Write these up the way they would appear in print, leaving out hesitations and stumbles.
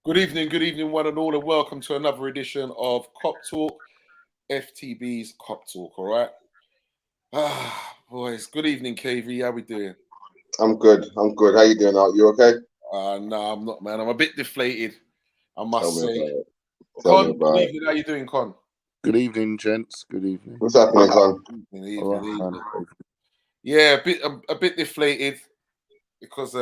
Good evening, one and all, and welcome to another edition of Cop Talk, FTB's Cop Talk. All right, boys. Good evening, KV. How we doing? I'm good. How you doing, Art? You okay? No, I'm not, man. I'm a bit deflated, I Tell must me say. about it. Tell me Con, good about it. evening. How you doing, Con? Good evening, gents. Good evening. What's happening, Con? All right, man. Yeah, a bit deflated because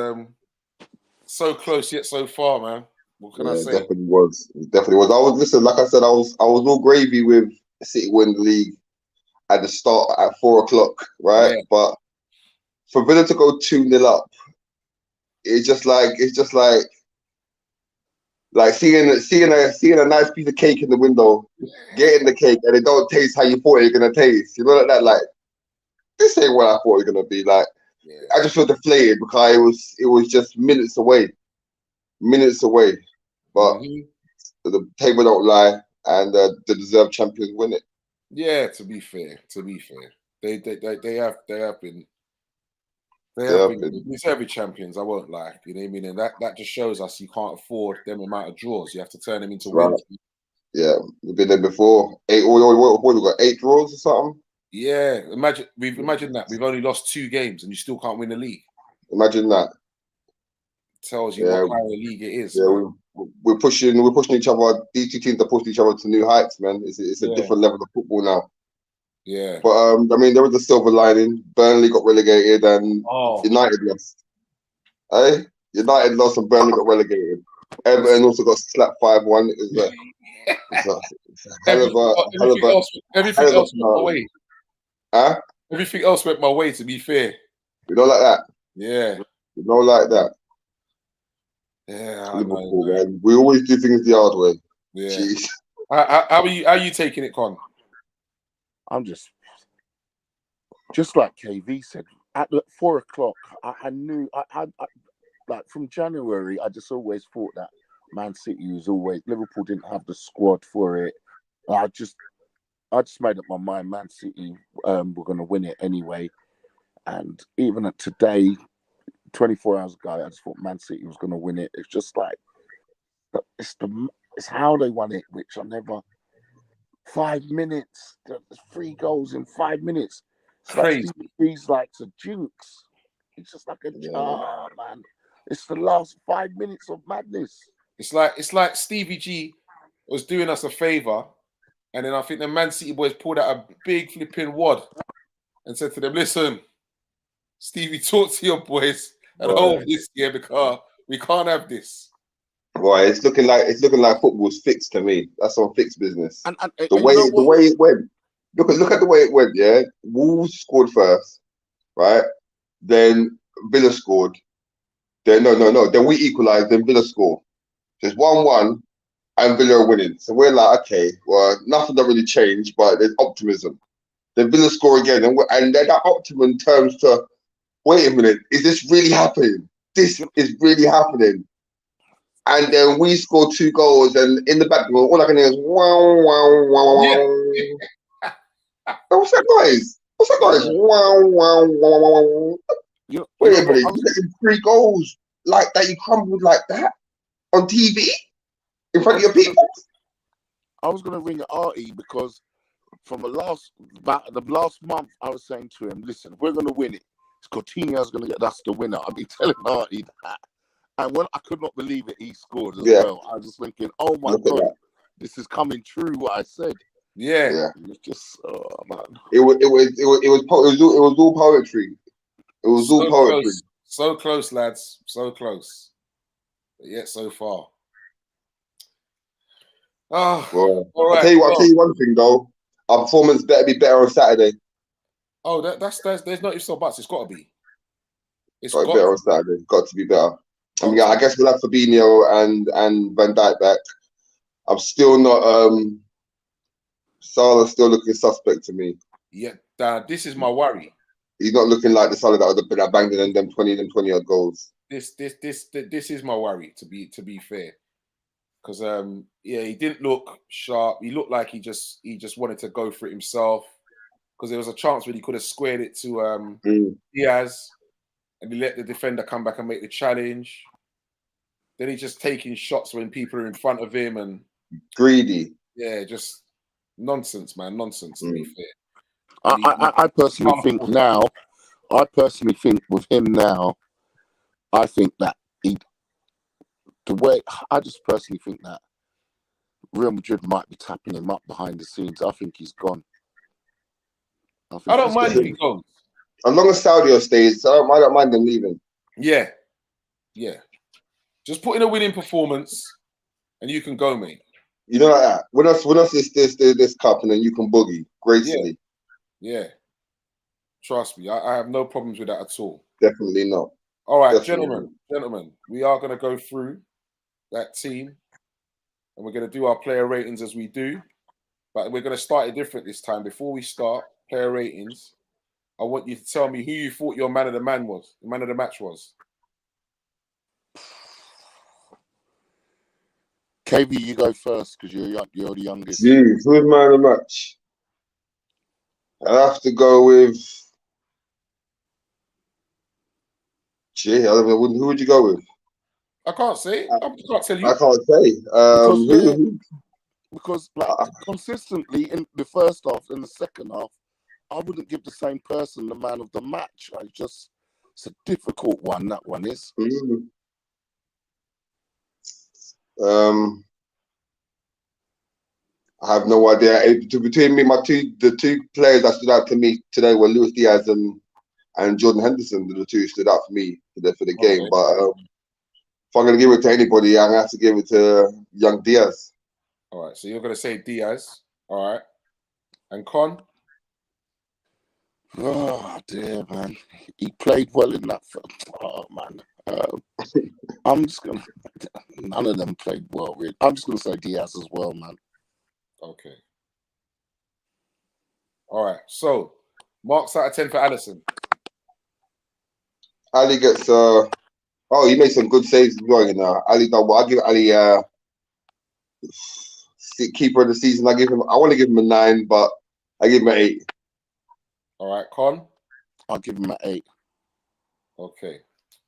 so close yet so far, man. What can I Yeah, it say? definitely was. It definitely was. Listen, like I said, I was all gravy with City win the league at the start at 4 o'clock, right? Yeah, But for Villa to go 2-0 up, it's just like seeing a nice piece of cake in the window, getting the cake, and it don't taste how you thought it was gonna taste. You know, like that. Like, this ain't what I thought it was gonna be. Like, yeah. I just feel deflated because it was just minutes away. But hmm the table don't lie, and the deserved champions win it. Yeah. To be fair, they have been. They They have have been been, deserving champions, I won't lie. You know what I mean? And that just shows us you can't afford them amount of draws. You have to turn them into right. wins. Yeah, we've been there before. What we got? 8 draws or something. Yeah, imagine that. We've only lost 2 games and you still can't win the league. Imagine that. Tells you Yeah, what kind of league it is, yeah. man. We're pushing each other. These two teams are pushing each other to new heights, man. It's a Yeah, different level of football now. yeah. But I mean, there was a silver lining. Burnley got relegated, and Oh, United lost. Eh? United lost, and Burnley got relegated. it's, Everton also got slapped 5-1. It's a hell of everything, a hell of a everything hell of a else went my penalty. way. Huh? Everything else went my way. To be fair, You know like that. yeah, You know like that. yeah. I know, Liverpool, man. man. We always do things the hard way. Yeah. Jeez. How are you? How are you taking it, Con? I'm just like KV said. At 4 o'clock, I knew. I like from January. I just always thought that Man City was always Liverpool didn't have the squad for it. I just made up my mind. Man City were going to win it anyway. And even at today, 24 hours ago, I just thought Man City was going to win it. It's just like it's how they won it, which I never. 5 minutes. There's 3 goals in 5 minutes. It's like Crazy. Stevie like a jinx. It's just like man. It's the last 5 minutes of madness. It's like Stevie G was doing us a favor, and then I think the Man City boys pulled out a big flipping wad and said to them, "Listen, Stevie, talk to your boys and hold Boy, this here because we can't have this." boy, it's looking like football's fixed to me. That's on fixed business. And The you way know the what? way it went. Look at the way it went. Yeah, Wolves scored first, right? Then Villa scored. Then no. Then we equalised. Then Villa scored. So it's 1-1, and Villa are winning. So we're like, okay, well, nothing that really changed, but there's optimism. Then Villa score again, and then that optimism turns to, wait a minute, is this really happening? This is really happening. And then we score 2 goals, and in the background, all I can hear is wow, wow, wow, Yeah, wow. What's that noise? What's that noise? yeah. Wow, wow, wow, wow, wow. You Wait know a what? minute, you getting 3 goals like that? You crumbled like that on TV in front of your people? I was gonna ring Artie because from about the last month, I was saying to him, "Listen, we're gonna win it. Coutinho's gonna get us the winner." I've been telling Artie that, and when I could not believe it, he scored as Yeah, well. I was just thinking, "Oh my look at god, that. this is coming true." What I said. Yeah. Yeah, It was just, oh man. all poetry. It was all poetry. So close, lads, so close, but yet so far. Oh, Well, all I'll right. tell you what. I'll tell Well, you one thing though. Our performance better be better on Saturday. oh, that's there's no ifs or buts. It's got to be. It's Got to be got better to on Saturday. Got to be better. I mean, got to I be. guess we'll have Fabinho and Van Dijk back. I'm still not. Salah's still looking suspect to me. Yeah, this is my worry. He's not looking like the Salah that would have been banged in them 20 odd goals. This is my worry. To be fair, because yeah, he didn't look sharp. He looked like he just wanted to go for it himself. Because there was a chance where he could have squared it to Mm. Diaz, and he let the defender come back and make the challenge. then he's just taking shots when people are in front of him, and Greedy. yeah, just nonsense, man, nonsense. To be fair, I personally think now. I personally think with him now, I think that I just personally think that Real Madrid might be tapping him up behind the scenes. I think he's gone. I don't mind if he goes. As long as Saudi stays, I don't mind them leaving. Yeah. Just put in a winning performance, and you can go, mate. You know like that. When us this cup, and then you can boogie gracefully. Yeah. Trust me, I have no problems with that at all. Definitely not. All right, Definitely. gentlemen, we are going to go through that team, and we're going to do our player ratings as we do, but we're going to start it different this time. Before we start player ratings, I want you to tell me who you thought your man of the match was. KV, you go first because you're the youngest. Jeez, who's man of the match? I'll have to go with. Gee, I don't know. Who would you go with? I can't say. I can't tell you. I can't say. Because consistently in the first half and the second half, I wouldn't give the same person the man of the match. It's a difficult one. That one is. I have no idea. Between me, the two players that stood out to me today were Luis Diaz and Jordan Henderson. The two stood out for me for the game. But if I'm going to give it to anybody, I'm going to have to give it to young Diaz. All right, so you're going to say Diaz. All right. And Con? Oh, dear, man. He played well in that film. Oh, man. I'm just going to... None of them played well, really. I'm just going to say Diaz as well, man. Okay. All right. So, marks out of 10 for Alisson. Ali gets... he made some good saves as well, you know. Ali done well. I'll give Ali... keeper of the season. I want to give him a 9, but I give him an 8. All right, Con? I'll give him an 8. Okay.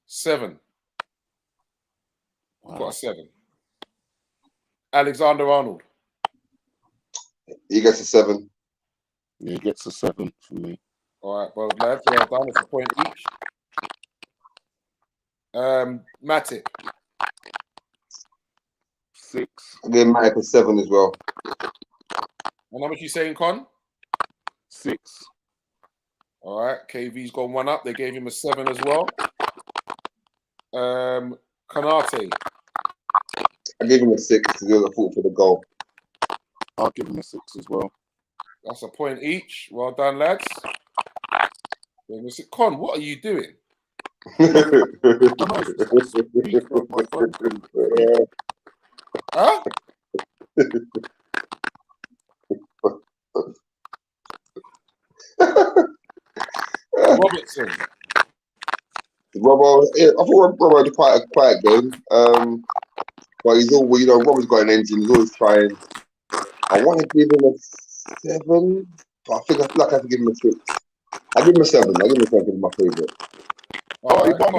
7. Wow. Got a 7. Alexander-Arnold. He gets a 7. Yeah, he gets a 7 for me. All right, well, lads, well done. It's a point each. Matip. 6. I give Matip a 7 as well. And how much you saying, Con? 6. All right, KV's gone 1 up. They gave him a 7 as well. Kanate. I give him a 6 to do the fault for the goal. I'll give him a 6 as well. That's a point each. Well done, lads. Con, what are you doing? Huh? Robertson. Robbo, I thought Robbo had quite a quiet game. But he's always, Robbo's got an engine. He's always trying. I want to give him a 7, but I feel like I have to give him a 6. I give him a 7. I give him a 7. My favorite. All right, what I'm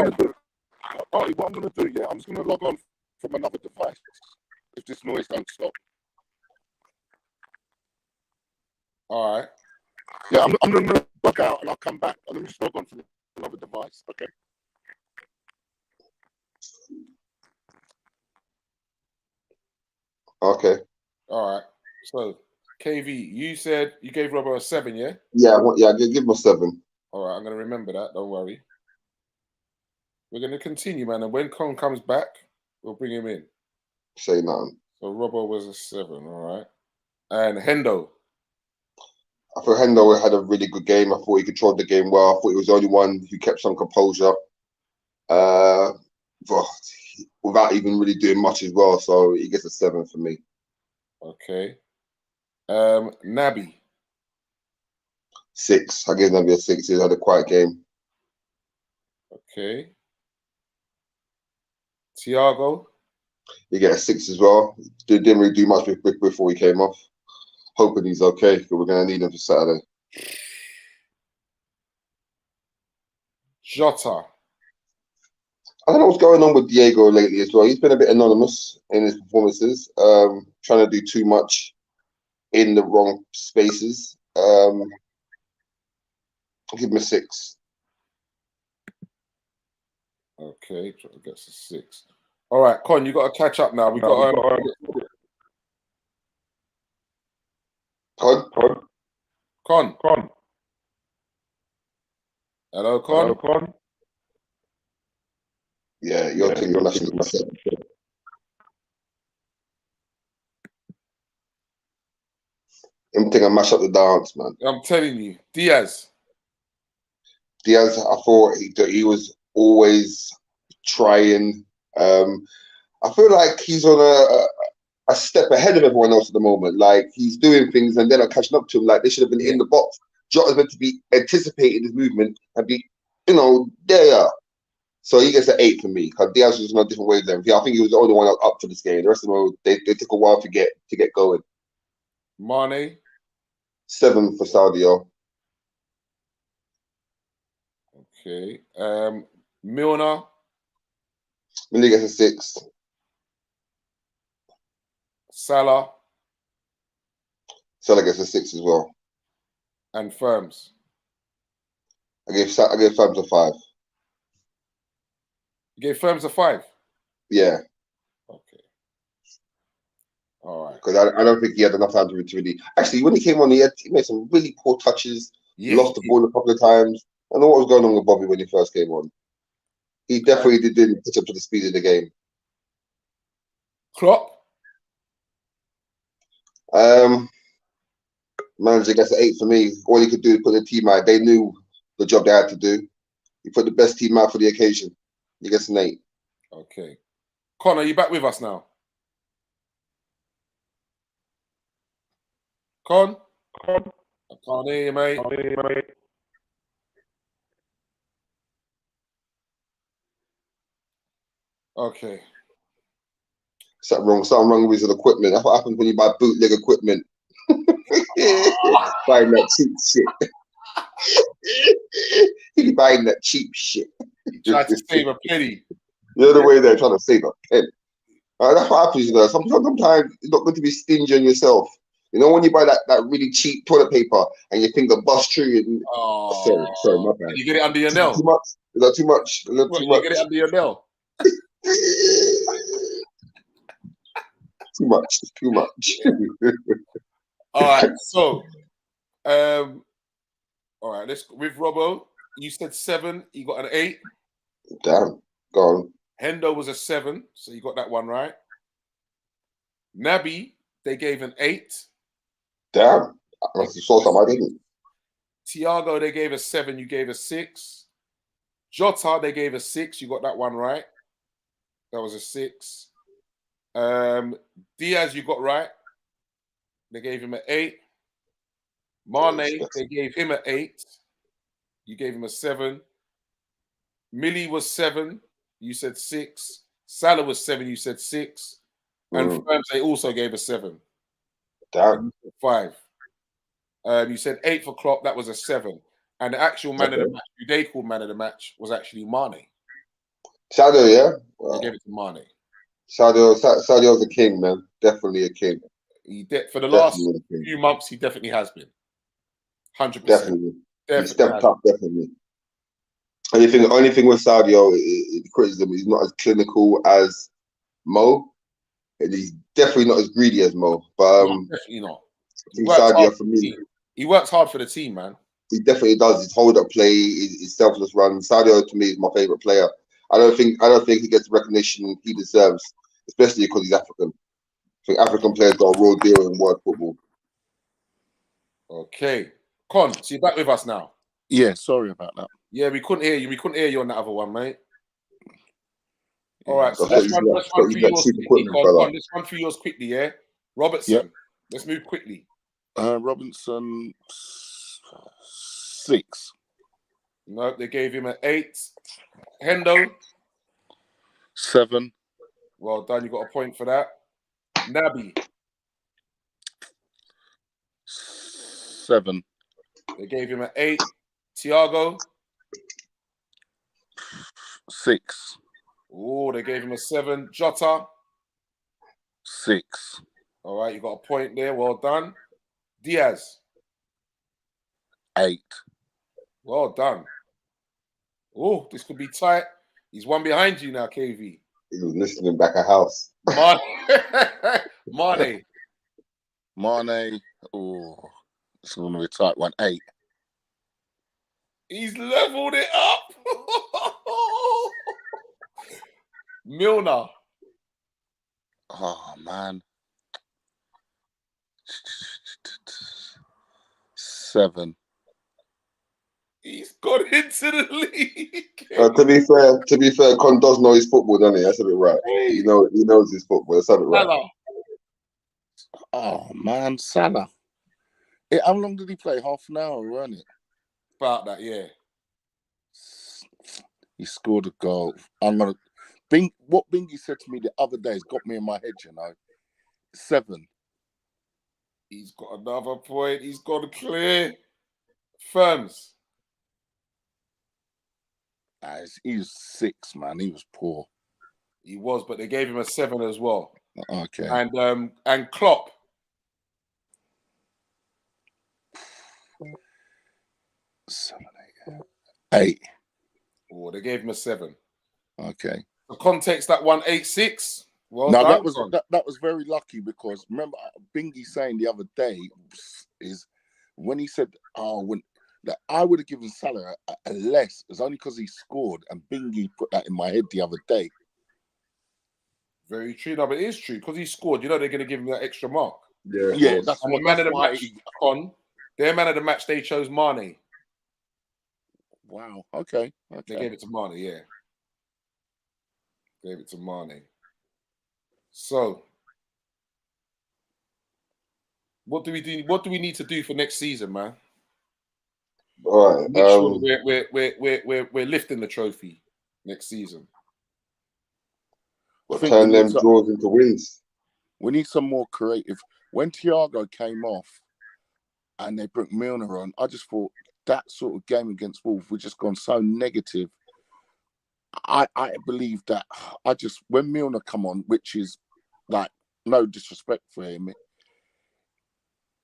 going to do, I'm just going to log on from another device if this noise don't stop. All right. Yeah, I'm going to log out and I'll come back and then just log on from another device. Okay. Okay. All right. So, KV, you said you gave Robbo a 7, yeah? Yeah, give him a 7. All right, I'm going to remember that. Don't worry. We're going to continue, man. And when Con comes back, we'll bring him in. Say nothing. So, Robbo was a 7, all right? And Hendo. I thought Hendo had a really good game. I thought he controlled the game well. I thought he was the only one who kept some composure. Without even really doing much as well. So he gets a 7 for me. Okay. Naby. 6. I give Naby a 6. He had a quiet game. Okay. Thiago. He get a 6 as well. Didn't really do much before he came off. Hoping he's okay, because we're going to need him for Saturday. Jota. I don't know what's going on with Diego lately as well. He's been a bit anonymous in his performances, trying to do too much in the wrong spaces. I'll give him a 6. Okay, try to get to 6. All right, Con, you got to catch up now. We got Con? Con. Hello, Con. Yeah, your thing is mashing up. Him thing and mash up the dance, man. I'm telling you, Diaz. Diaz, I thought he was always trying. I feel like he's on a step ahead of everyone else at the moment. Like he's doing things and then I'm catching up to him. Like they should have been in the box. Jota's meant to be anticipating his movement and be, there. So he gets an 8 for me because Diaz was on a different wavelength. I think he was the only one up for this game. The rest of them, they took a while to get going. Mane. 7 for Sadio. Okay. Milner. Millie gets a 6. Salah. Salah gets a 6 as well. And Firms. I gave Fabs a 5. You gave Firms a 5? Yeah. Okay. All right. Because I don't think he had enough time to really. Actually, when he came on, he made some really poor touches. Yeah, lost the ball a couple of times. I don't know what was going on with Bobby when he first came on. He definitely didn't pitch up to the speed of the game. Klopp. Manager gets an 8 for me. All he could do is put the team out. They knew the job they had to do. He put the best team out for the occasion. He gets an 8. Okay. Connor, you back with us now? Con? I can't hear you, mate. Okay. Something wrong with his equipment. That's what happens when you buy bootleg equipment. Buying that cheap shit. He's buying that cheap shit. Try to save a penny. You're the way they're trying to save a penny. That's what happens, Sometimes it's not good to be stingy on yourself. When you buy that really cheap toilet paper and you think the bust through and sorry, my bad. You get it under your nail. Too much? Is that too much? Too much? You get it under your nail. Too much. Too much. All right. So, all right. Let's with Robbo. You said 7. You got an 8. Damn. Go on. Hendo was a 7, so you got that one right. Naby, they gave an 8. Damn. I must have saw something I didn't. Thiago, they gave a 7. You gave a 6. Jota, they gave a 6. You got that one right. That was a 6. Diaz, you got right. They gave him an 8. Mane, they gave him an 8. You gave him a 7. Millie was 7. You said 6. Salah was 7. You said 6. And Firms, they also gave a 7. Damn. 5. You said 8 for Klopp. That was a 7. And the actual man of the match, who they called man of the match, was actually Mane. Sadio, yeah? They gave it to Mane. Sadio's a king, man. Definitely a king. For the last few months, he definitely has been. 100%. Definitely. He stepped up, definitely. Only thing with Sadio, criticism, he's not as clinical as Mo, and he's definitely not as greedy as Mo. But no, definitely not. Sadio, for me, he works hard for the team, man. He definitely does. His hold-up play, his selfless run. Sadio, to me, is my favorite player. I don't think he gets the recognition he deserves, especially because he's African. I think African players got a real deal in world football. Okay. Con, so you're back with us now. Yeah, sorry about that. Yeah, we couldn't hear you. We couldn't hear you on that other one, mate. All right, so let's run through yours quickly. Con, let's run through yours quickly, yeah? Robertson. Yep. Let's move quickly. Robinson, 6. No, they gave him an 8. Hendo. 7. Well done, you got a point for that. Naby. 7. They gave him an 8. Thiago. 6. Oh, they gave him a 7. Jota. 6. All right, you got a point there. Well done. Diaz. 8. Well done. Oh, this could be tight. He's one behind you now, KV. He was listening back at house. Mane. Mane. Mane. Oh, it's going to be a tight one. 8. He's leveled it up. Milner. Oh, man. 7. He's got into the league. To be fair, Con does know his football, doesn't he? That's a bit right. He knows his football. That's a bit right. Salah. Oh, man. Salah. How long did he play? Half an hour, wasn't it? About that, yeah. He scored a goal. What Bingy said to me the other day has got me in my head, 7. He's got another point. He's got a clear. Firms. He was 6, man. He was poor. He was, but they gave him a 7 as well. Okay. And Klopp. 7, 8. 8. Oh, they gave him a 7. Okay. The context that 186. Well Now done. that was very lucky because remember Bingy saying the other day is when he said, that I would have given Salah a less. It's only because he scored, and Bingy put that in my head the other day. Very true. No, but it is true because he scored. You know they're going to give him that extra mark. Yeah. That's And what. the man That's of the why. match their man of the match. They chose Mane. Wow. Okay. They gave it to Mane. Yeah. Gave it to Mane. So, what do we do? What do we need to do for next season, man? All right. Make sure that we're lifting the trophy next season. I think Turn them draws into wins. We need some more creative. When Thiago came off and they brought Milner on, I just thought that sort of game against Wolves, we've just gone so negative. I believe that when Milner come on, which is like no disrespect for him,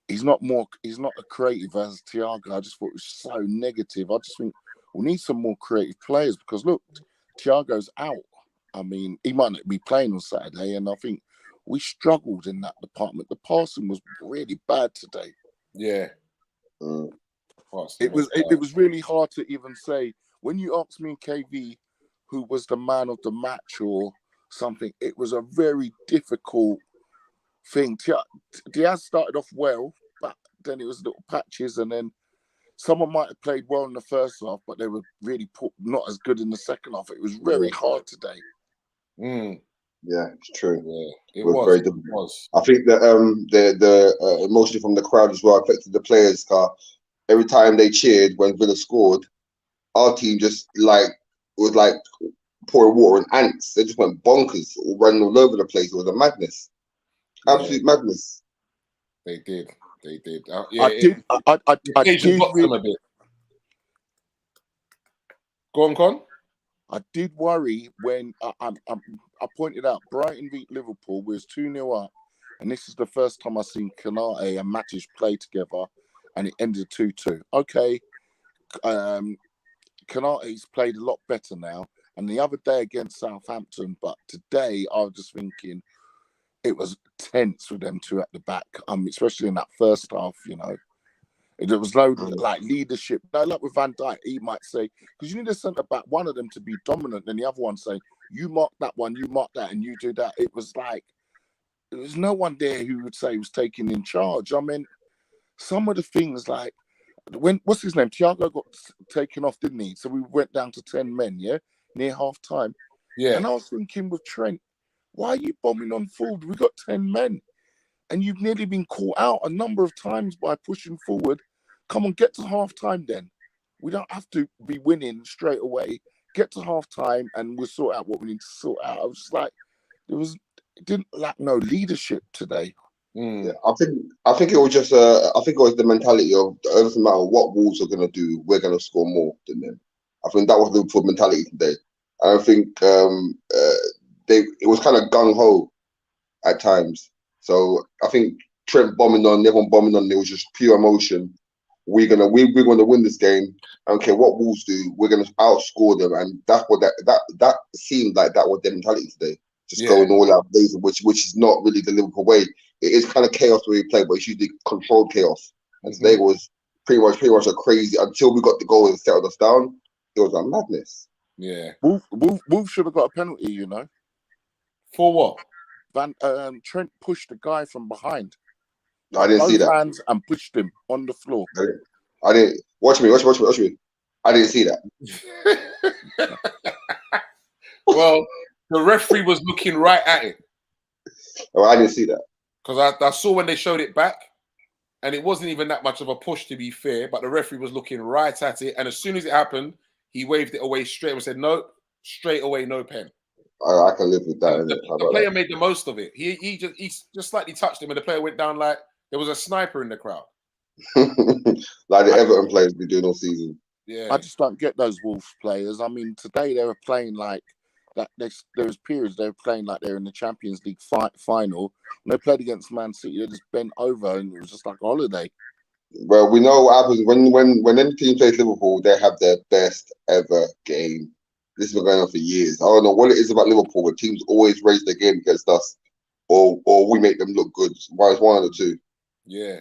he's not a creative as Thiago. I just thought it was so negative. I just think we need some more creative players because look, Thiago's out. I mean, he might not be playing on Saturday, and I think we struggled in that department. The passing was really bad today. Yeah. It was really hard to even say. When you asked me in KV who was the man of the match or something, it was a very difficult thing. Diaz started off well, but then it was little patches, and then someone might have played well in the first half, but they were really not as good in the second half. It was very hard today. Yeah, it's true. Yeah, it was very difficult. It was. I think that the emotion from the crowd as well affected the players. Every time they cheered when Villa scored, our team just was like pouring water on ants. They just went bonkers, running all over the place. It was a madness, absolute madness. They did. I did them a bit. Go on, Con. I did worry when I pointed out Brighton beat Liverpool. We was 2-0 up, and this is the first time I've seen Kanate and Matic play together, and it ended 2-2. Okay, Kanate's played a lot better now, and the other day against Southampton, but today I was just thinking it was tense with them two at the back, especially in that first half, There was no leadership. No, like with Van Dijk, he might say, because you need a centre back, one of them to be dominant, and the other one say, you mark that one, you mark that, and you do that. It was like there was no one there who would say he was taking in charge. I mean, some of the things like what's his name? Thiago got taken off, didn't he? So we went down to 10 men, near half time. Yeah. And I was thinking with Trent, why are you bombing on forward? We got 10 men. And you've nearly been caught out a number of times by pushing forward. Come on, get to half time then. We don't have to be winning straight away. Get to half time and we'll sort out what we need to sort out. I was just like, it didn't lack no leadership today. Yeah, I think it was just I think it was the mentality of it doesn't matter what Wolves are gonna do, we're gonna score more than them. I think that was the Liverpool mentality today. I don't think it was kind of gung ho at times. So I think Trent bombing on, everyone bombing on, it was just pure emotion. We're gonna win this game. I don't care what Wolves do. We're gonna outscore them, and that's what that seemed like. That was their mentality today. Just going all out blazing, which is not really the Liverpool way. It is kind of chaos the way we play, but it's usually controlled chaos. And today was pretty much a crazy until we got the goal and settled us down. It was a madness. Yeah. Wolves should have got a penalty, you know. For what? Trent pushed the guy from behind. I didn't see that. Hands and pushed him on the floor. I didn't. Watch me. I didn't see that. Well, the referee was looking right at it. Oh, I didn't see that. Because I saw when they showed it back, and it wasn't even that much of a push, to be fair, but the referee was looking right at it. And as soon as it happened, he waved it away straight and said, no, straight away, no pen. I can live with that. The player made the most of it. He just slightly touched him, and the player went down like there was a sniper in the crowd. Like the Everton players be doing all season. Yeah, I just don't get those Wolves players. I mean, today they were playing like that. There was periods they were playing like they're in the Champions League final. When they played against Man City, they just bent over, and it was just like a holiday. Well, we know what happens when any team plays Liverpool. They have their best ever game. This has been going on for years. I don't know what it is about Liverpool, but teams always raise their game against us, or we make them look good. Well, it's one of the two. Yeah.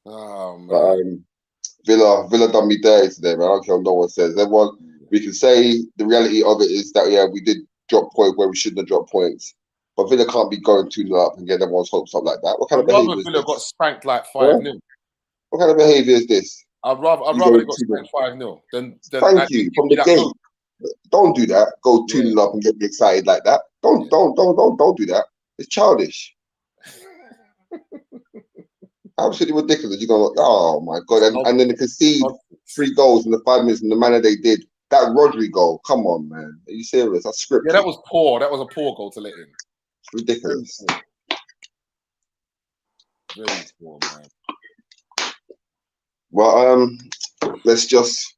Oh man. But, Villa done me dirty today, man. I don't care what no one says. Everyone, we can say the reality of it is that we did drop points where we shouldn't have dropped points. But Villa can't be going 2-0 up and getting everyone's hopes up like that. What kind of behaviour is Villa this? got spanked like 5-0. What kind of behaviour is this? I'd rather they got spanked 5-0 than thank you from the gate. Don't do that. Go 2-0 up and get me excited like that. Don't do that. It's childish. Absolutely ridiculous. You're going, oh my god, and then they concede 3 goals in the 5 minutes in the manner they did. That Rodri goal, come on, man. Are you serious? That's scripted. Yeah, that was poor. That was a poor goal to let in. It's ridiculous. Very poor, man. Well, let's just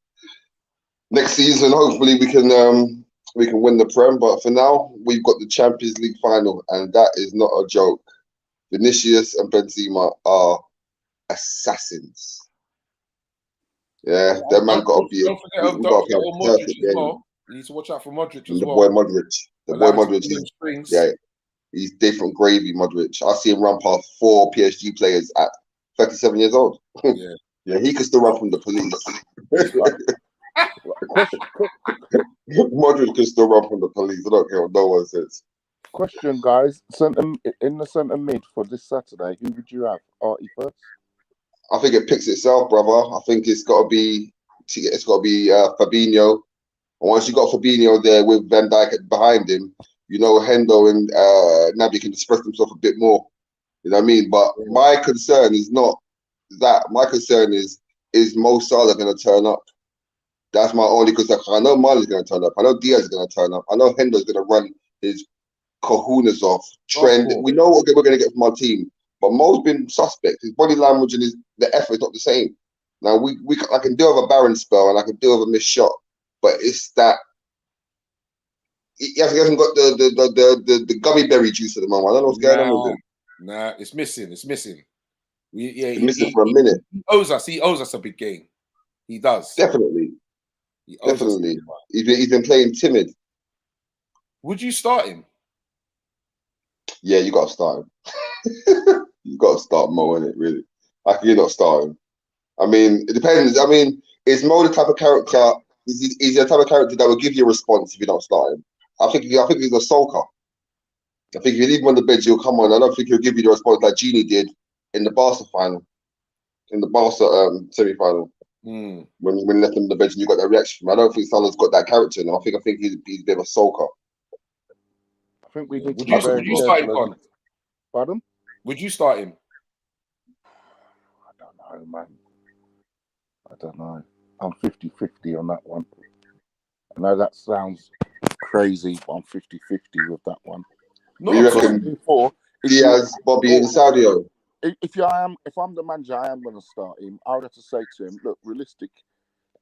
next season. Hopefully, we can win the Prem. But for now, we've got the Champions League final, and that is not a joke. Vinicius and Benzema are assassins. Yeah, that man got to be. Don't forget Modric as well. You need to watch out for Modric as well. The boy Modric. Yeah, he's different gravy, Modric. I see him run past 4 PSG players at 37 years old. Yeah. Yeah, he could still run from the police. Modric could still run from the police. I don't care what no one says. Question, guys. In the centre mid for this Saturday, who would you have? Artie first? I think it picks itself, brother. I think it's got to be Fabinho. And once you got Fabinho there with Van Dijk behind him, Hendo and Naby can express themselves a bit more. You know what I mean? But my concern is not that. My concern is Mo Salah going to turn up? That's my only concern. I know Marley's going to turn up. I know Diaz is going to turn up. I know Hendo's going to run his kahunas off. Trend. We know what we're going to get from our team. But Mo's been suspect. His body language and the effort is not the same. Now I can deal with a barren spell and I can deal with a missed shot, but it's that he hasn't got the gummy berry juice at the moment. I don't know what's going on with him. Nah, it's missing. It's missing. He's missing for a minute. He owes us a big game. He does. Definitely. He's been playing timid. Would you start him? Yeah, you got to start him. You got to start Mo, innit, really. How can you not start him? I mean, it depends. I mean, is Mo the type of character? Is he the type of character that will give you a response if you don't start him? I think he's a sulker. I think if you leave him on the bench, he'll come on. I don't think he'll give you the response like Gini did in the Barca final, in the Barca semi-final. When he left him on the bench and you got that reaction from him. I don't think Salah's got that character now. I think he's a bit of a sulker. I think we need Would you start him, Con? Pardon? Would you start him? I don't know, man. I don't know. I'm 50-50 on that one. I know that sounds crazy, but I'm 50-50 with that one. No, you reckon before Diaz, Bobby, and Sadio? If I'm the manager, I am going to start him. I would have to say to him, look, realistic.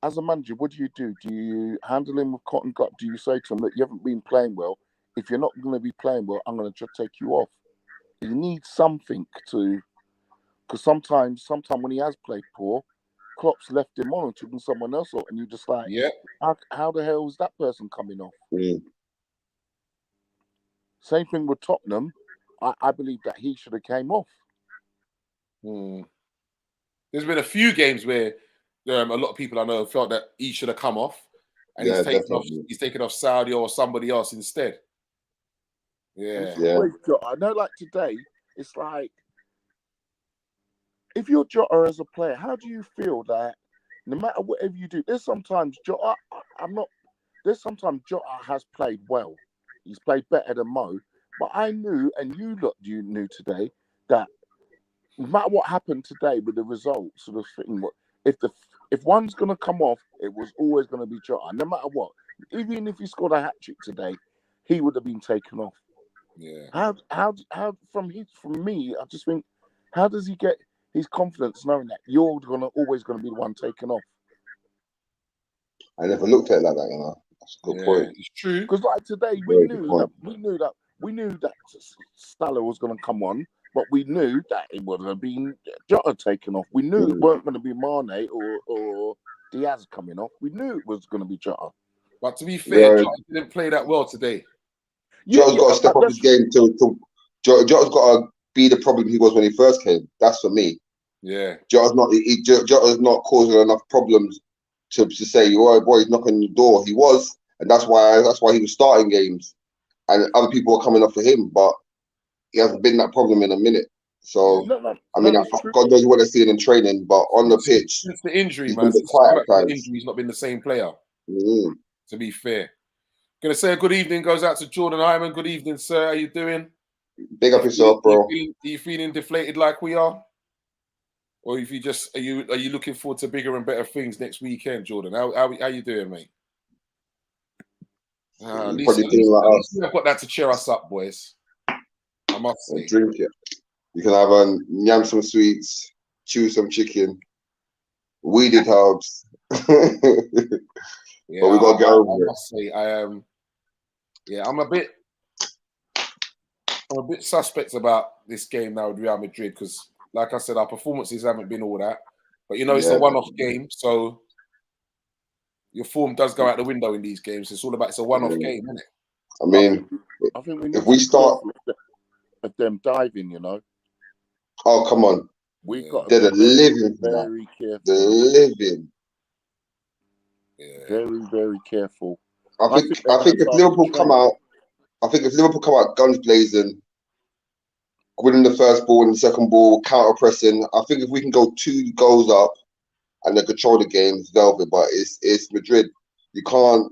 as a manager, what do? Do you handle him with cotton gut? Do you say to him that you haven't been playing well? If you're not going to be playing well, I'm going to just take you off. You need something to, because sometimes when he has played poor, Klopp's left him on and taken someone else off, and you're just like, Yeah. how the hell is that person coming off? Mm. Same thing with Tottenham. I believe that he should have came off. There's been a few games where a lot of people I know felt that he should have come off, and Yeah, he's taken off Saudi or somebody else instead. Yeah. I know, like today, it's like, if you're Jota as a player, how do you feel that no matter whatever you do, there's sometimes Jota has played well. He's played better than Mo. But I knew, and you knew today, that no matter what happened today with the results, sort of thing, if one's going to come off, it was always going to be Jota. No matter what, even if he scored a hat trick today, he would have been taken off. Yeah. How from me, I just think, how does he get his confidence knowing that you're always going to be the one taken off? I never looked at it like that, you know. That's a good point. It's true. Because like today, we knew that Salah was going to come on, but we knew that it would have been Jota taken off. We knew it weren't going to be Mane or Diaz coming off. We knew it was going to be Jota. But to be fair, Jota didn't play that well today. Jota's got to step up his game Jota's got to be the problem he was when he first came. That's for me. Yeah. Jota's not causing enough problems to say, oh boy, he's knocking on the door. He was, and that's why he was starting games, and other people are coming up for him, but he hasn't been that problem in a minute. So God knows what they're seeing in training, but on the pitch, since the injury, he's man, been quiet at times. The injury, he's not been the same player. Mm-hmm. To be fair, gonna say a good evening goes out to Jordan Hyman. Good evening, sir. How you doing? Big up yourself, bro. Are you feeling deflated like we are? Or if you just are you looking forward to bigger and better things next weekend, Jordan? How you doing, mate? At least I've got that to cheer us up, boys. I must say. Drink it. You can have yam some sweets, chew some chicken, weeded herbs. Yeah, but we got to get over it. I must say, I'm a bit suspect about this game now with Real Madrid because, like I said, our performances haven't been all that. But it's a one-off game, so your form does go out the window in these games. It's a one-off game, isn't it? I mean, I think we need if we start at them diving, Oh, come on! They're the living, very careful. The living. Yeah. Very, very careful. I think if Liverpool come out guns blazing, winning the first ball and the second ball, counter pressing, I think if we can go 2 goals up and they control the game, it's velvet. But it's Madrid. You can't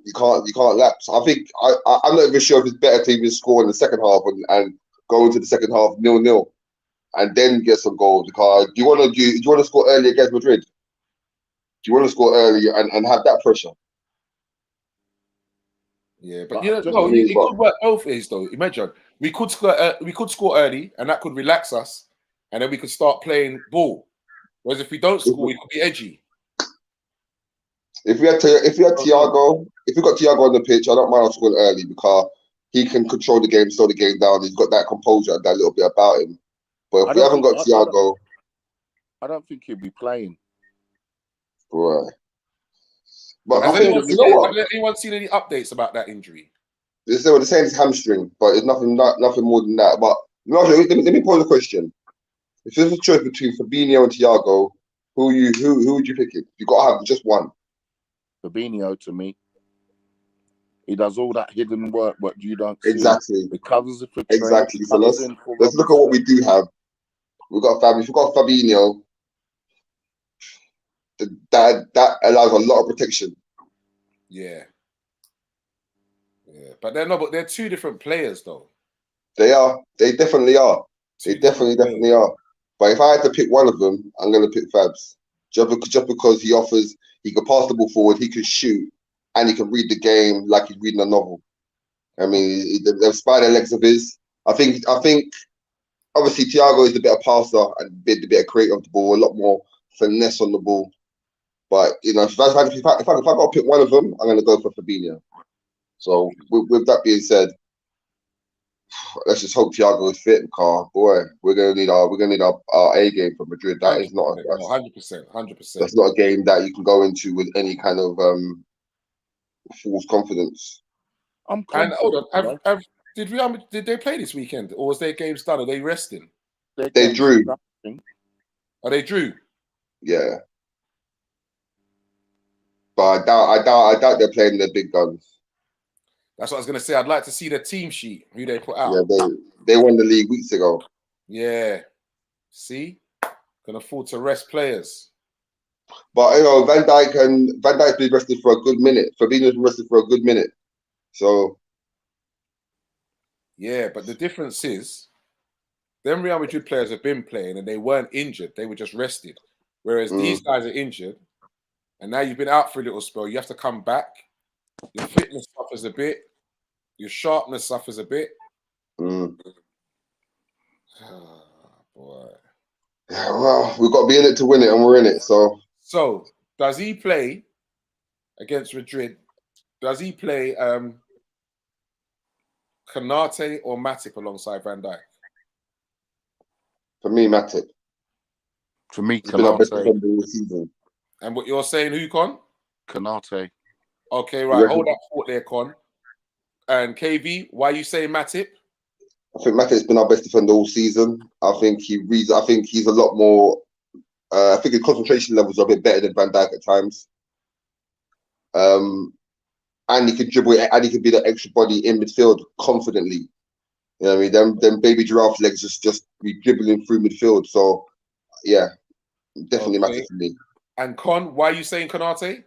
lapse. I think I'm not even sure if it's better to even score in the second half and go into the second half 0-0 and then get some goals. Because do you want to score early against Madrid? Do you want to score early and have that pressure? Yeah, but it could work both ways though. Imagine we could score early, and that could relax us, and then we could start playing ball. Whereas if we don't score, we could be edgy. If we got Thiago on the pitch, I don't mind us scoring early because he can control the game, slow the game down. He's got that composure, that little bit about him. But if we haven't got Thiago, I don't think he'll be playing. Right. But has anyone seen any updates about that injury? They're saying it's hamstring, but it's nothing more than that. But let me pose a question: if there's a choice between Fabinho and Thiago, who would you pick? You got to have just one. Fabinho to me. He does all that hidden work, but you don't see. Exactly. He covers it for exactly. So let's look at what we do have. We've got Fabinho. That allows a lot of protection. Yeah. But they're 2 different players though. They are. They definitely are. They definitely are. But if I had to pick one of them, I'm going to pick Fabs. Just because he can pass the ball forward, he can shoot, and he can read the game like he's reading a novel. I mean, the spider legs of his. I think obviously Thiago is the better passer and the better creator of the ball, a lot more finesse on the ball. But if I got to pick one of them, I'm going to go for Fabinho. So with that being said, let's just hope Thiago is fit. Car boy, we're gonna need our A game for Madrid. That is not 100%, 100%. That's not a game that you can go into with any kind of false confidence. And hold on, did they play this weekend, or was their game done? Are they resting? They drew. Oh, they drew. Yeah, but I doubt they're playing their big guns. That's what I was gonna say. I'd like to see the team sheet who they put out. Yeah, they won the league weeks ago. Yeah, see, can afford to rest players. But Van Dijk's been rested for a good minute. Fabinho's been rested for a good minute. So yeah, but the difference is, them Real Madrid players have been playing and they weren't injured; they were just rested. Whereas these guys are injured, and now you've been out for a little spell. You have to come back. Your fitness suffers a bit. Your sharpness suffers a bit. Oh, boy. Yeah, well, we've got to be in it to win it, and we're in it. So does he play against Madrid? Does he play Konate or Matip alongside Van Dijk? For me, Matip. For me, He's been our best Konate. defender all season. And what you're saying, who, Con? Konate. Okay, right. Hold that thought there, Con. And KV, why are you saying Matip? I think Matip's been our best defender all season. I think he's a lot more. I think his concentration levels are a bit better than Van Dijk at times. And he could dribble it, and he could be the extra body in midfield confidently. You know what I mean? Them baby giraffe legs just be dribbling through midfield. So yeah, definitely Matip for me. And Con, why are you saying Konate?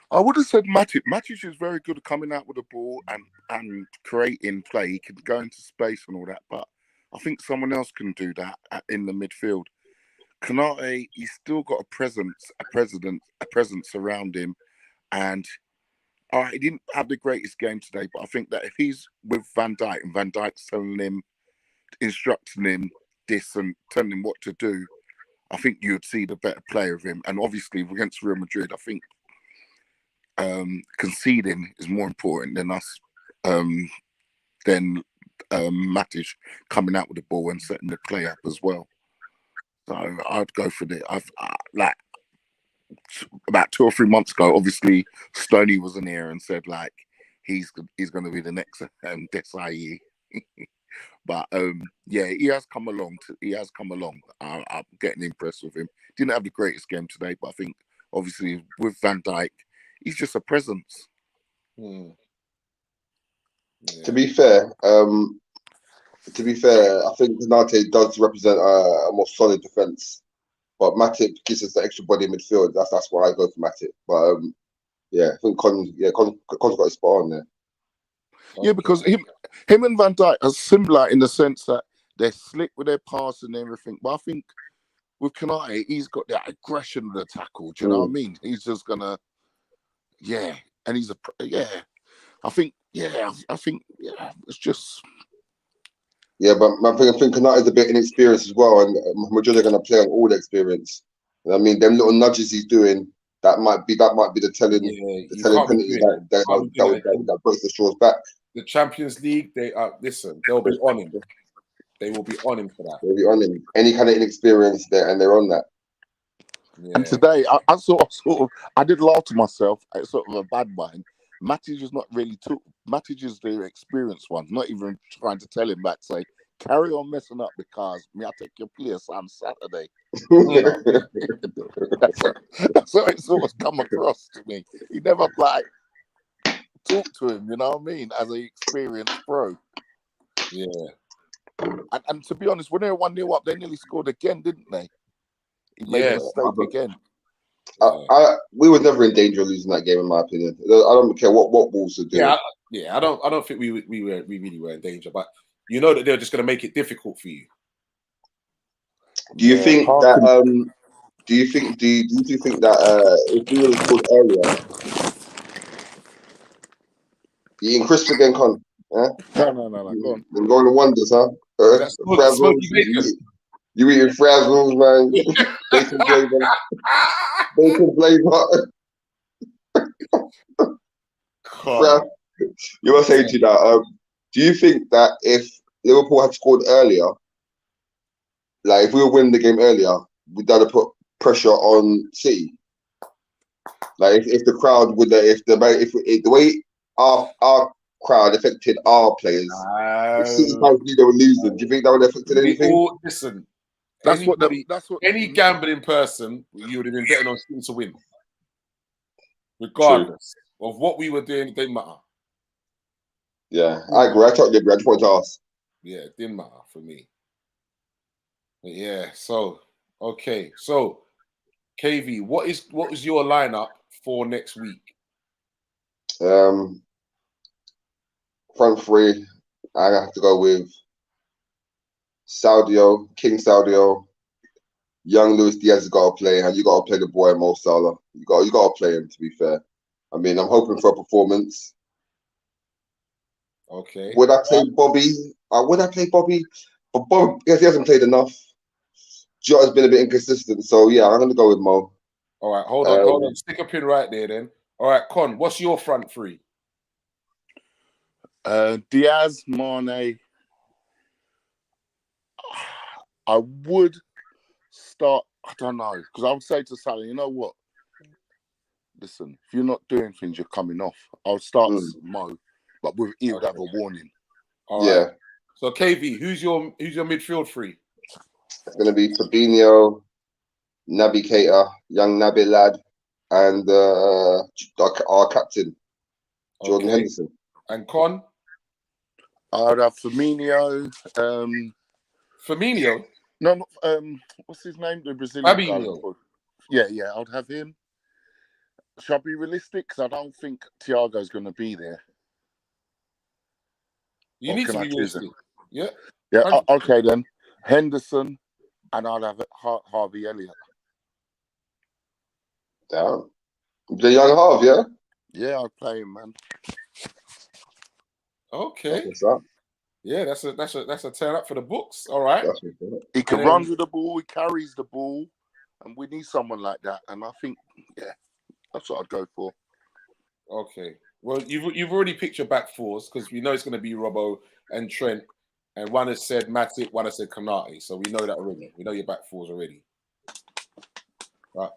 I would have said Matic. Matic is very good at coming out with the ball and creating play. He can go into space and all that, but I think someone else can do that in the midfield. Konate, he's still got a presence around him, and he didn't have the greatest game today. But I think that if he's with Van Dijk and Van Dijk's telling him, instructing him this and telling him what to do, I think you'd see the better player of him. And obviously against Real Madrid, I think conceding is more important than us, than Matic coming out with the ball and setting the play up as well. So I'd go for it. Like about 2 or 3 months ago, obviously Stoney was in here and said like he's going to be the next Desai. But yeah, he has come along. I'm getting impressed with him. Didn't have the greatest game today, but I think obviously with Van Dijk, he's just a presence. Yeah. To be fair, I think Konate does represent a more solid defense, but Matip gives us the extra body in midfield. That's why I go for Matip. But yeah, I think Con's got his spot on there. Yeah, because him and Van Dijk are similar in the sense that they're slick with their pass and everything. But I think with Konate, he's got that aggression of the tackle. Do you know what I mean? He's just gonna, and he's I think it's just. Yeah, but I think Konate is a bit inexperienced as well, and Madrid are going to play on all the experience. You know what I mean, them little nudges he's doing, that might be the telling penalty that breaks the straws back. The Champions League, they'll be on him. They will be on him for that. They'll be on him. Any kind of inexperience there, and they're on that. Yeah. And today, I sort of, I did laugh to myself. It's sort of a bad mind. Matic is not really Matic is the experienced one, not even trying to tell him back, say, carry on messing up because I'll take your place on Saturday. That's how it sort of come across to me. He never talk to him, you know what I mean, as an experienced pro. Yeah. And to be honest, when they were 1-0 up, they nearly scored again, didn't they? He made a mistake again. We were never in danger of losing that game, in my opinion. I don't care what Wolves are doing. I don't think we really were in danger, but you know that they're just going to make it difficult for you. Do you think that? Do you think that if we would have scored earlier, you eating crisp again, Con? No. Go on. You're going to wonders, huh? You eating frazzles, man. Bacon flavor. Bacon flavor. God. You were saying to that. Do you think that if Liverpool had scored earlier, like if we were winning the game earlier, would that have put pressure on City? Like if the crowd would, if the way our crowd affected our players, if City fans knew they were losing, do you think that would have affected We anything? all listen. That's what Any gambling person, you would have been betting on City to win, regardless of what we were doing. It didn't matter. Yeah, I agree. I totally agree. I just wanted to ask. Yeah, it didn't matter for me. But yeah. So okay. So KV, what is your lineup for next week? Front three, I have to go with Saudio, King Saudio, young Luis Diaz has got to play, and you got to play the boy Mo Salah. You got to play him. To be fair, I mean, I'm hoping for a performance. Okay. Would I play Bobby? Would I play Bobby? But Bobby, because he hasn't played enough. Jota's been a bit inconsistent, so yeah, I'm going to go with Mo. All right, hold on. Stick a pin right there, then. All right, Con, what's your front three? Diaz, Mane. I would start. I don't know, because I would say to Salah, you know what? Listen, if you're not doing things, you're coming off. I'll start Mo, but he would have a warning. All right. So KV, who's your midfield three? It's going to be Fabinho, Naby Keita, young Naby lad, and our captain, Jordan Henderson. And Con? I'd have Firmino. Firmino? No, what's his name? The Brazilian Fabinho. guy. Yeah, I'd have him. Shall I be realistic? Because I don't think Thiago's going to be there. You need to be realistic. Yeah. Yeah. Okay then. Henderson, and I'd have Harvey Elliott. Damn. The young Harv, yeah. Yeah, I'd play him, man. Okay. What's up? Yeah, that's a turn up for the books. All right. He can run with the ball. He carries the ball, and we need someone like that. And I think, yeah, that's what I'd go for. Okay. Well, you've already picked your back fours because we know it's going to be Robbo and Trent, and one has said Matip, one has said Konate. So we know that already. We know your back fours already. Right.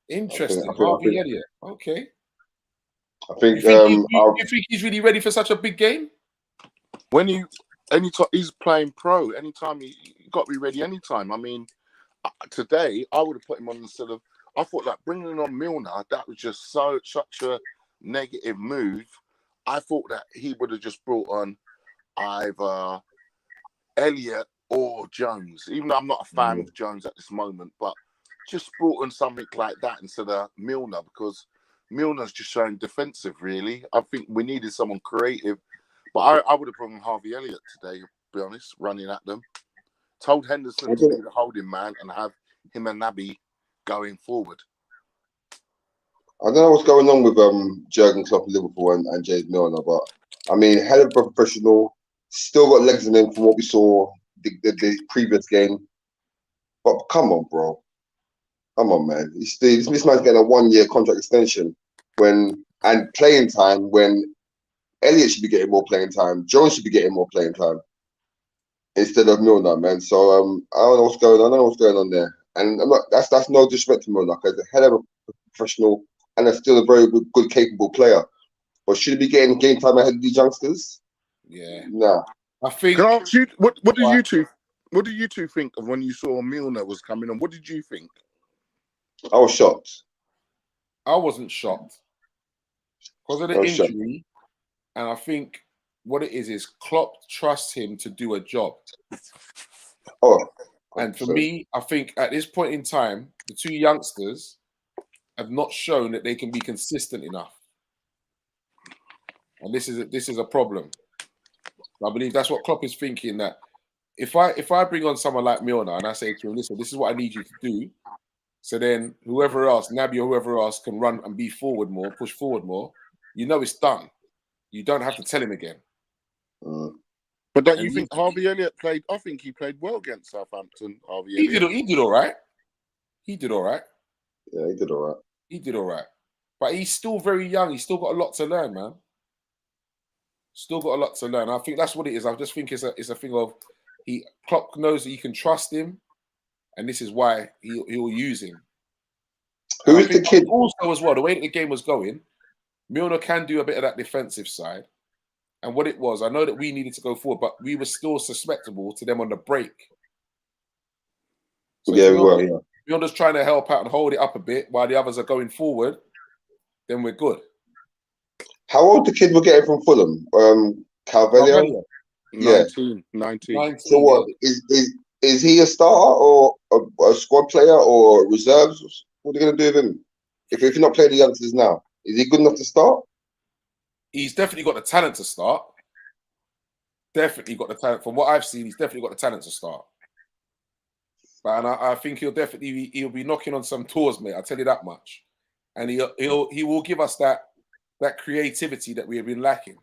Interesting. Harvey Elliott. Okay. I think. You think he's really ready for such a big game? Anytime he's playing pro, anytime you got to be ready. Anytime. I mean, today I would have put him on instead of. I thought like bringing on Milner, that was just such a negative move. I thought that he would have just brought on either Elliott or Jones. Even though I'm not a fan of Jones at this moment, but just brought on something like that instead of Milner, because Milner's just showing defensive, really. I think we needed someone creative. But I would have brought on Harvey Elliott today, to be honest, running at them. Told Henderson to be the holding man and have him and Naby going forward. I don't know what's going on with Jurgen Klopp at Liverpool and James Milner, but I mean, hell of a professional. Still got legs in him from what we saw the previous game. But come on, bro. Come on, man. This man's getting a 1-year contract extension and playing time when Elliott should be getting more playing time. Jones should be getting more playing time instead of Milner, man. So I don't know what's going on. I don't know what's going on there. And that's no disrespect to Milner, because he's a hell of a professional and is still a very good, capable player. But should he be getting game time ahead of these youngsters? Yeah. Nah. I think. Can I ask you, what did you two think of when you saw Milner was coming on? What did you think? I was shocked. I wasn't shocked because of the injury, and I think what it is Klopp trusts him to do a job. And for me, I think at this point in time, the two youngsters have not shown that they can be consistent enough, and this is a problem. I believe that's what Klopp is thinking, that if I bring on someone like Milner and I say to him, listen, this is what I need you to do, so then whoever else, Naby or whoever else, can run and be forward more, push forward more, it's done. You don't have to tell him again. But But don't you And think Harvey Elliott played? I think he played well against Southampton. Harvey he Elliott. did. He did all right. He did all right. Yeah, he did all right. He did all right. But he's still very young. He's still got a lot to learn, man. Still got a lot to learn. I think that's what it is. I just think it's a thing of Klopp knows that you can trust him, and this is why he'll use him. Who is the kid? Also, as well, the way that the game was going, Milner can do a bit of that defensive side. And what it was, I know that we needed to go forward, but we were still susceptible to them on the break. So Yeah, we were. Yeah. Milner's trying to help out and hold it up a bit while the others are going forward, then we're good. How old the kid we're getting from Fulham? Calvellion? Yeah. 19. So what is he a starter or a squad player or reserves? What are they going to do with him? If you're not playing the youngsters now, is he good enough to start? He's definitely got the talent to start. Definitely got the talent. From what I've seen, he's definitely got the talent to start. But I think he'll be knocking on some doors, mate. I'll tell you that much. And he will give us that creativity that we have been lacking.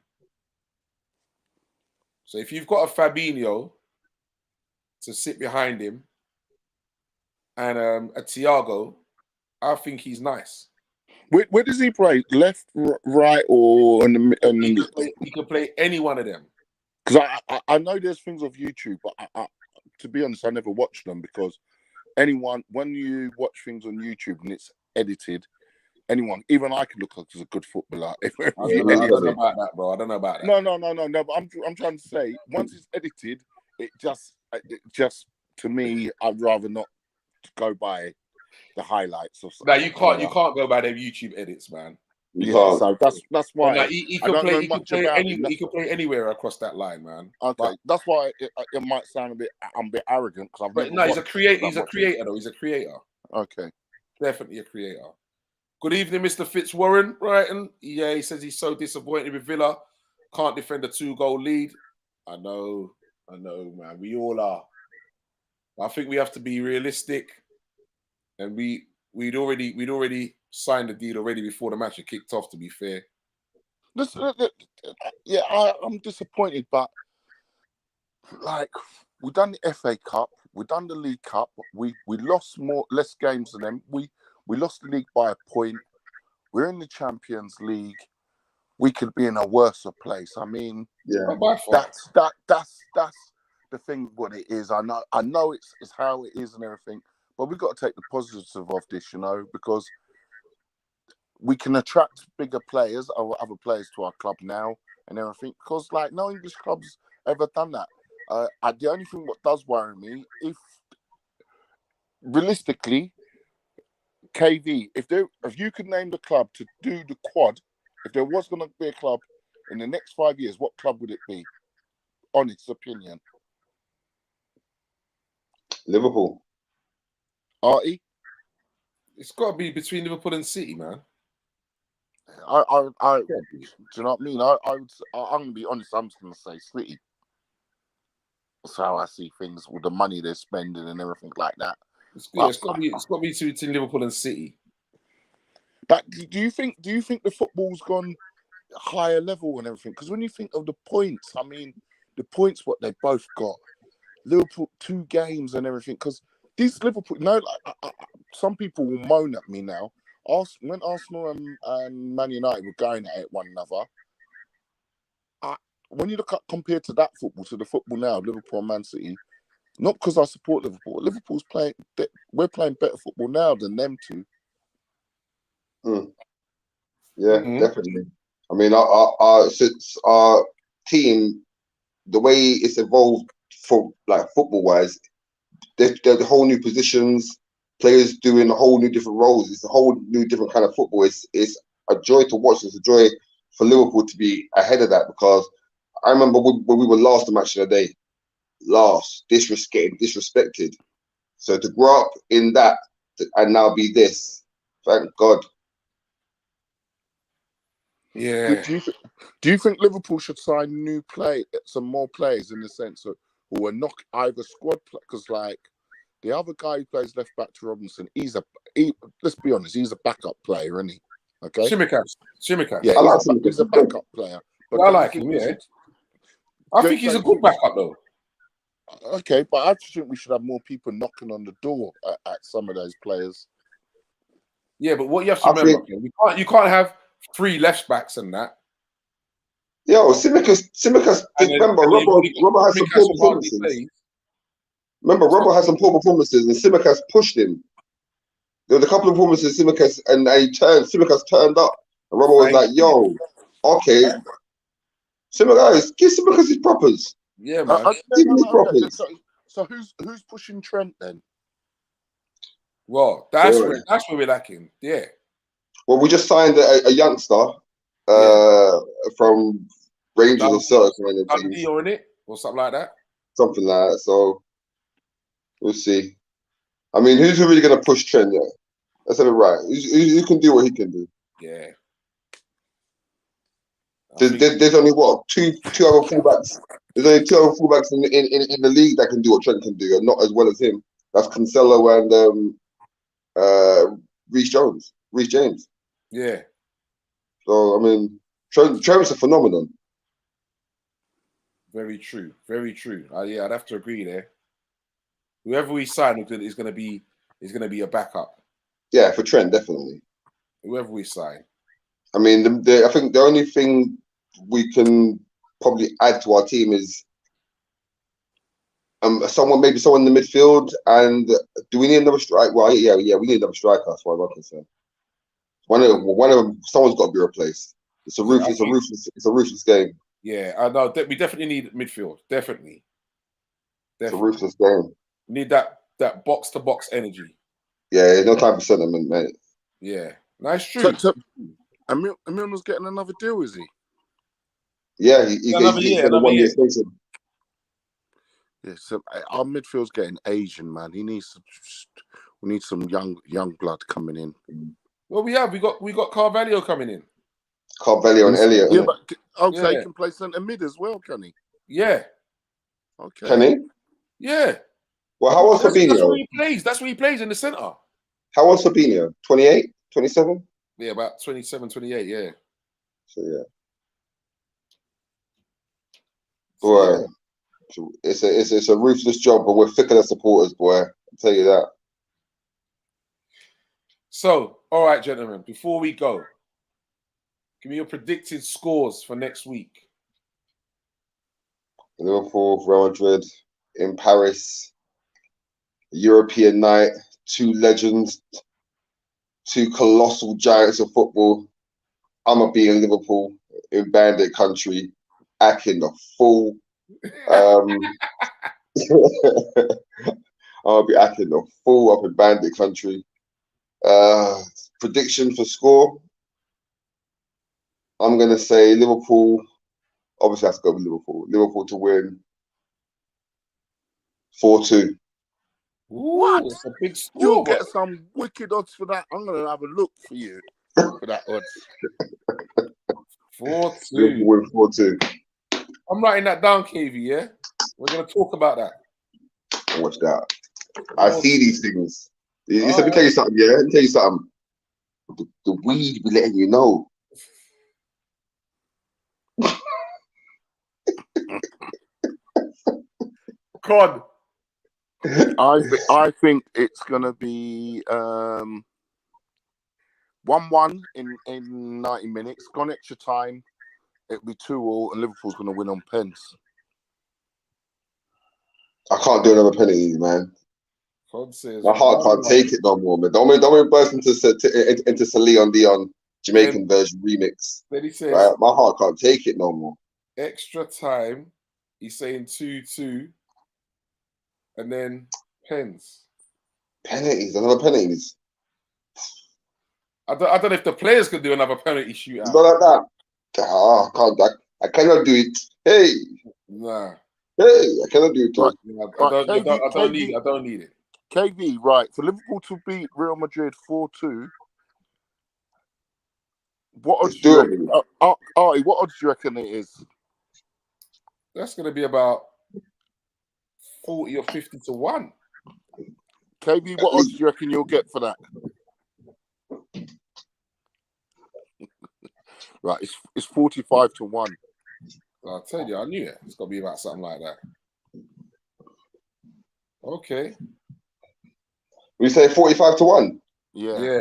So if you've got a Fabinho to sit behind him and a Thiago, I think he's nice. Where does he play? Left, right, or in the He can play any one of them. Because I know there's things of YouTube, but I, to be honest, I never watch them because when you watch things on YouTube and it's edited, even I can look like as a good footballer. I don't know about that, bro. I don't know about that. No. But I'm trying to say, once it's edited, it just to me, I'd rather not go by the highlights or something. No, you can't go by their YouTube edits, man. Yeah, so that's why like, he can play anywhere across that line, man. Okay, but that's why it might sound I'm a bit arrogant because he's a creator. He's a creator, though. He's a creator. Okay, definitely a creator. Good evening, Mr. Fitzwarren. Brighton. Yeah, he says he's so disappointed with Villa. Can't defend a 2-goal lead. I know, man. We all are. I think we have to be realistic, and we'd already signed the deal already before the match had kicked off. To be fair, yeah, I'm disappointed, but like we've done the FA Cup, we've done the League Cup, we lost less games than them. We lost the league by a point. We're in the Champions League. We could be in a worse place. I mean, yeah, that's the thing. What it is, I know it's how it is and everything. But we've got to take the positives of this, because we can attract bigger players or other players to our club now and everything. Because, like, no English club's ever done that. The only thing what does worry me, if realistically, KV, if you could name the club to do the quad, if there was going to be a club in the next 5 years, what club would it be? Honest opinion. Liverpool. Artie? It's got to be between Liverpool and City, man. Do you know what I mean? I'm gonna be honest. I'm just gonna say City. That's how I see things with the money they're spending and everything like that. It's got to be between Liverpool and City. But do you think the football's gone higher level and everything? Because when you think of the points, I mean, the points what they both got. Liverpool 2 games and everything. Because these Liverpool, some people will moan at me now. When Arsenal and Man United were going at it one another, when you look at compared to that football to the football now, Liverpool and Man City, not because I support Liverpool. We're playing better football now than them two. Yeah, definitely. I mean, our team, the way it's evolved for like football wise, there's a whole new positions, players doing a whole new different roles. It's a whole new different kind of football. It's a joy to watch. It's a joy for Liverpool to be ahead of that, because I remember when we were last the match of the day, disrespected. So to grow up in that and now be this, thank God. Yeah. Do you think Liverpool should sign some more players in the sense of who are not either squad because like the other guy who plays left back to Robinson, let's be honest, he's a backup player, isn't he? Okay. Tsimikas. Yeah, he's a backup player. But I like him. Yeah. I think he's a good backup though. Okay, but I just think we should have more people knocking on the door at some of those players. Yeah, but what you have to I remember, think- you can't have 3 left backs and that. Yo, Simicas. And then, Remember, and then Robbo had some poor Tsimikas hardly performances. plays. Remember, Robbo had some poor performances, and Simicas pushed him. There was a couple of performances, Simicas, and Simicas turned up, and Robbo was like, "Yo, okay, Simicas, give Simicas his propers. Yeah, man. Give him his propers." So who's pushing Trent then? Well, that's Yeah. where we're lacking. Yeah. Well, we just signed a youngster from Rangers or certain kind of Dundee teams, or in it or something like that. something like that. So we'll see. I mean, who's really going to push Trent? Yeah, that's it, right. Who can do what he can do? Yeah. There's only what two other fullbacks. There's only 2 other fullbacks in the league that can do what Trent can do, and not as well as him. That's Cancelo and Reece James. Yeah. So I mean, Trent's a phenomenon. Very true. Very true. Yeah, I'd have to agree there. Whoever we sign is going to be a backup. Yeah, for Trent, definitely. Whoever we sign. I mean, I think the only thing we can probably add to our team is someone in the midfield. And do we need another striker? Well, yeah, we need another striker. That's why I'm concerned. One of them, someone's got to be replaced. It's a ruthless game. Yeah, I know. We definitely need midfield. Definitely. It's a ruthless game. We need that box to box energy. Yeah, there's no time for sentiment, mate. Yeah, nice. True. Emil's getting another deal, is he? Yeah, he's going to 1 year extension. Yeah, so our midfield's getting Asian, man. We need some young blood coming in. Well, we got Carvalho coming in. Carvalho and Elliott. Yeah, but he can play centre mid as well, can he? Yeah. Okay. Can he? Yeah. Well, how old's Fabinho? That's where he plays. That's where he plays in the centre. How old's Fabinho? 28, 27? Yeah, about 27, 28, yeah. So yeah. Boy, it's a ruthless job, but we're thicker than supporters, boy. I'll tell you that. So, all right, gentlemen, before we go, give me your predicted scores for next week. Liverpool, Real Madrid, in Paris, European night, 2 legends, 2 colossal giants of football. I'ma be in Liverpool, in Bandit country, acting the fool. I'll be acting the fool up in Bandit country. Prediction for score. I'm gonna say Liverpool. Obviously, I have to go with Liverpool. Liverpool to win 4-2. What? It's a big score. You'll get some wicked odds for that. I'm gonna have a look for you for that odds. 4-2. Liverpool win 4-2. I'm writing that down, KV. Yeah, we're gonna talk about that. Watch that. I see these things. Let me tell you something. Yeah, let me tell you something. The weed be letting you know. God. I think it's gonna be 1-1 in 90 minutes. Gone extra time. It'll be 2-2, and Liverpool's gonna win on pens. I can't do another penalty, man. Says, my heart can't take it no more, man. Don't burst into Celine Dion Jamaican version remix. Then he says, right? My heart can't take it no more. Extra time. He's saying 2-2. And then pens. Penalties, another penalties. I don't know if the players could do another penalty shootout. Not like that. I can't. I cannot do it. Hey. Nah. Hey, I cannot do it. Right. I don't need it. KV, right. For Liverpool to beat Real Madrid 4-2, what odds do you reckon? Artie, what odds do you reckon it is? That's going to be about 40 or 50 to 1. KB, what odds do you reckon you'll get for that? Right, it's 45 to 1. I'll tell you, I knew it. It's got to be about something like that. Okay. We say 45-1. Yeah. Yeah.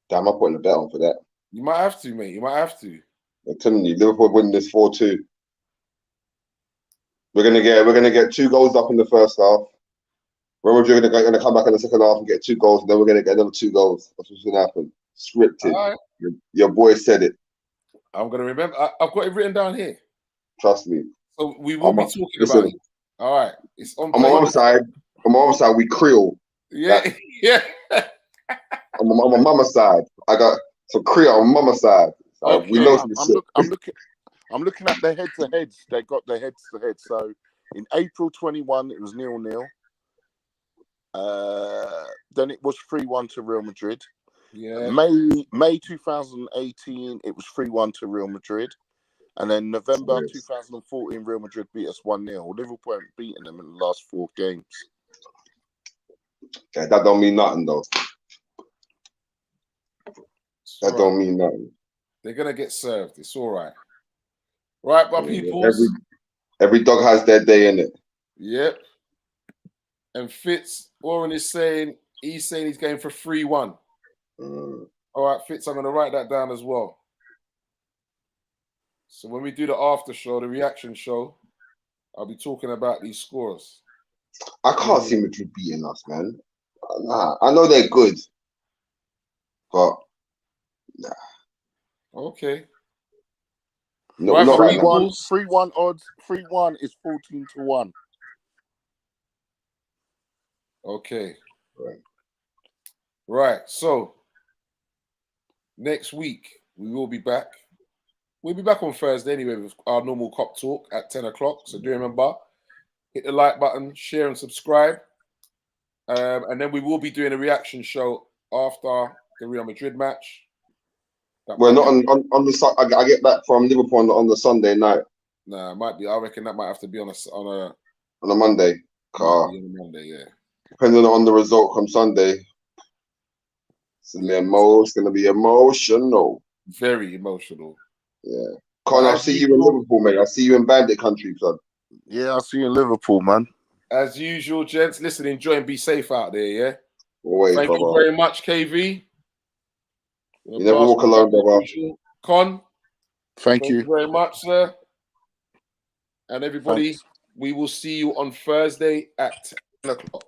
Damn, I'm putting a bet on for that. You might have to, mate. You might have to. I'm telling you, Liverpool winning this 4-2. We're gonna get 2 goals up in the first half. Real Madrid are gonna come back in the second half and get 2 goals, and then we're gonna get another 2 goals. That's what's gonna happen. Scripted. All right. Your boy said it. I'm going to remember. I've got it written down here. Trust me. So we will be talking listen, about it. All right. It's on my mum's side. On my mum's side, we Creole. Yeah. Yeah. On my mama's side, I got some Creole on mama's side. Okay. We know some shit. I'm looking at the head-to-heads. They got the heads-to-head. So in April 21, it was 0-0. Then it was 3-1 to Real Madrid. Yeah. May 2018, it was 3-1 to Real Madrid. And then November 2014, Real Madrid beat us 1-0. Liverpool haven't beaten them in the last 4 games. Yeah, that don't mean nothing though. That don't mean nothing. They're gonna get served. It's all right. Right, my people. Every dog has their day in it. Yep. And Warren is saying he's going for 3-1. All right, Fitz, I'm gonna write that down as well. So when we do the after show, the reaction show, I'll be talking about these scores. I can't see Madrid beating us, man. Nah, I know they're good, but nah. Okay. No, right, not right now. 3-1 odds. 3-1 is 14-1. Okay. Right. So next week we will be back. We'll be back on Thursday anyway with our normal cop talk at 10 o'clock. So do remember, hit the like button, share and subscribe. And then we will be doing a reaction show after the Real Madrid match. We're not on the. I get back from Liverpool on the Sunday night. Nah, it might be. I reckon that might have to be on a Monday. On a Monday, yeah. Depending on the result come Sunday, it's gonna be emotional. Very emotional. Yeah. Con, I'll see you in Liverpool, mate. I'll see you in Bandit Country, son. Yeah, I'll see you in Liverpool, man. As usual, gents, listen, enjoy and be safe out there, yeah? Always, Thank you very much, KV. You never walk alone, brother. Con, thank you very much, sir. And everybody, we will see you on Thursday at 10 o'clock.